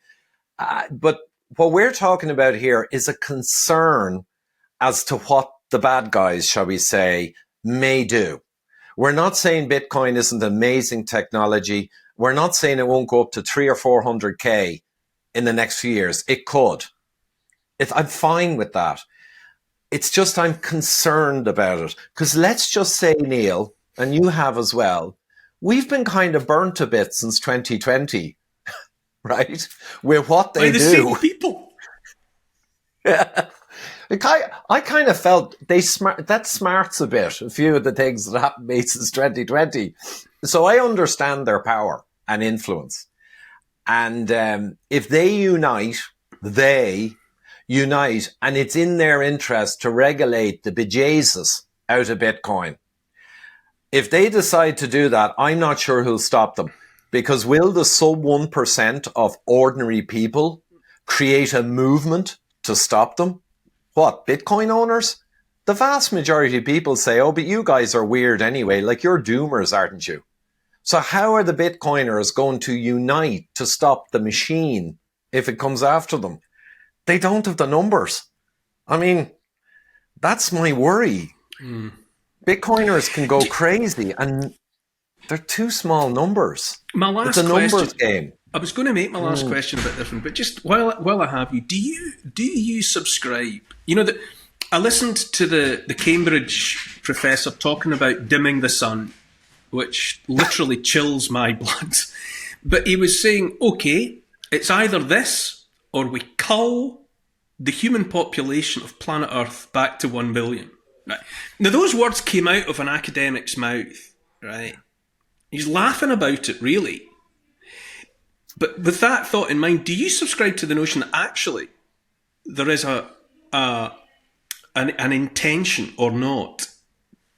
But what we're talking about here is a concern as to what the bad guys, shall we say, may do. We're not saying Bitcoin isn't amazing technology. We're not saying it won't go up to 300 or 400K in the next few years. It could. I'm fine with that. It's just I'm concerned about it. Because let's just say, Neil, and you have as well, we've been kind of burnt a bit since 2020, right? With what they do.
Same people.
Yeah. I kind of felt that smarts a bit, a few of the things that happened to me since 2020. So I understand their power and influence. And if they unite, and it's in their interest to regulate the bejesus out of Bitcoin. If they decide to do that, I'm not sure who'll stop them. Because will the sub 1% of ordinary people create a movement to stop them? What, Bitcoin owners? The vast majority of people say, oh, but you guys are weird anyway. Like, you're doomers, aren't you? So how are the Bitcoiners going to unite to stop the machine if it comes after them? They don't have the numbers. I mean, that's my worry. Bitcoiners can go crazy, and they're too small numbers. It's a numbers game.
I was going to make my last question a bit different, but just while I have you, do you subscribe? That I listened to the Cambridge professor talking about dimming the sun, which literally chills my blood. But he was saying, okay, it's either this or we cull the human population of planet Earth back to 1 billion. Right. Now, those words came out of an academic's mouth, right? He's laughing about it, really. But with that thought in mind, do you subscribe to the notion that actually there is an intention or not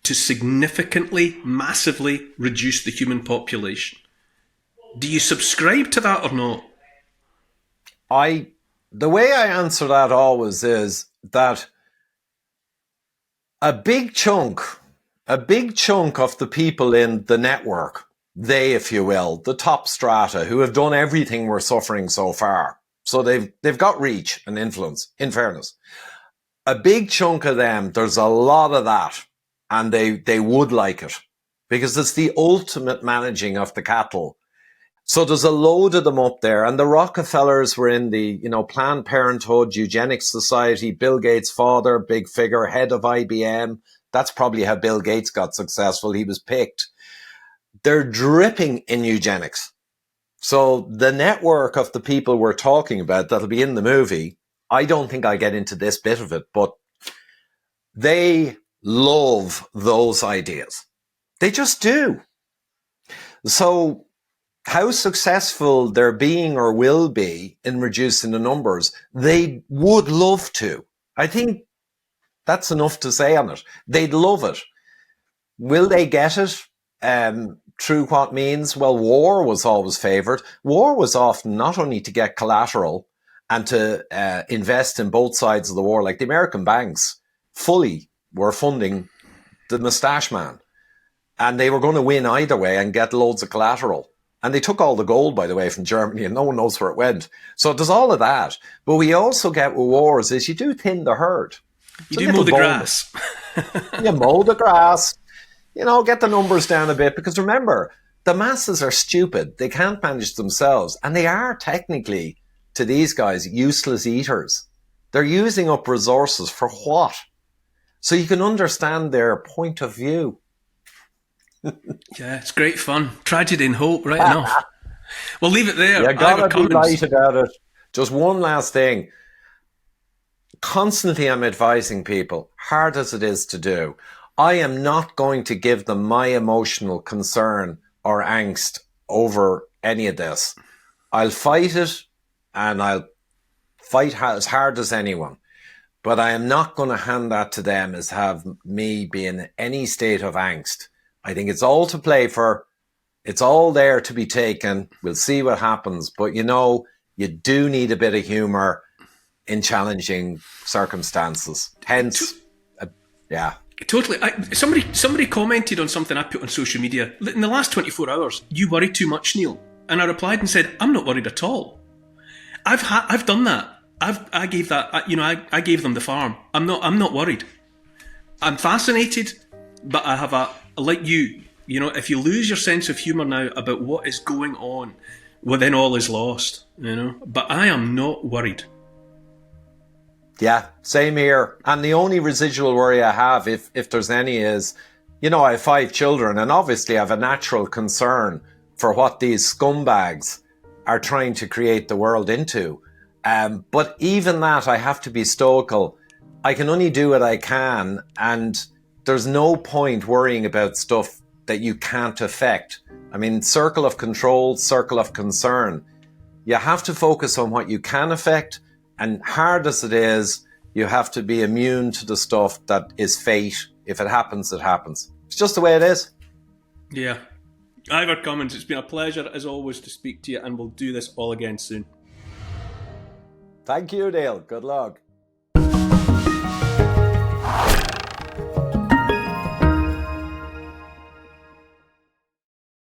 to significantly, massively reduce the human population? Do you subscribe to that or not?
The way I answer that always is that a big chunk of the people in the network, they, if you will, the top strata who have done everything we're suffering so far. So they've got reach and influence, in fairness. A big chunk of them, there's a lot of that, and they would like it because it's the ultimate managing of the cattle. So there's a load of them up there, and the Rockefellers were in the, Planned Parenthood, Eugenics Society, Bill Gates' father, big figure, head of IBM. That's probably how Bill Gates got successful. He was picked. They're dripping in eugenics. So the network of the people we're talking about that'll be in the movie, I don't think I get into this bit of it, but they love those ideas. They just do. So how successful they're being or will be in reducing the numbers, they would love to. I think that's enough to say on it. They'd love it. Will they get it? Through what means? Well, war was always favoured. War was often not only to get collateral and to invest in both sides of the war, like the American banks fully were funding the Moustache Man. And they were going to win either way and get loads of collateral. And they took all the gold, by the way, from Germany, and no one knows where it went. So there's all of that. But we also get with wars is you do thin the herd.
You do mow the grass.
You mow the grass. Get the numbers down a bit. Because remember, the masses are stupid. They can't manage themselves. And they are technically, to these guys, useless eaters. They're using up resources for what? So you can understand their point of view.
Yeah, it's great fun. Tragedy and hope, right enough. We'll leave it there.
You gotta be light about it. Just one last thing. Constantly I'm advising people, hard as it is to do, I am not going to give them my emotional concern or angst over any of this. I'll fight it, and I'll fight as hard as anyone. But I am not going to hand that to them as have me be in any state of angst. I think it's all to play for. It's all there to be taken. We'll see what happens. But you do need a bit of humour in challenging circumstances. Hence, yeah.
Totally. Somebody commented on something I put on social media. In the last 24 hours, you worry too much, Neil. And I replied and said, I'm not worried at all. I've done that. I gave that. I gave them the farm. I'm not worried. I'm fascinated, but I have like you. If you lose your sense of humour now about what is going on, well, then all is lost. But I am not worried.
Yeah, same here. And the only residual worry I have, if there's any, is, I have 5 children, and obviously I have a natural concern for what these scumbags are trying to create the world into. But even that, I have to be stoical. I can only do what I can, and there's no point worrying about stuff that you can't affect. I mean, circle of control, circle of concern. You have to focus on what you can affect, and hard as it is, you have to be immune to the stuff that is fate. If it happens, it happens. It's just the way it is.
Yeah. Ivor Cummins, it's been a pleasure as always to speak to you, and we'll do this all again soon.
Thank you, Neil. Good luck.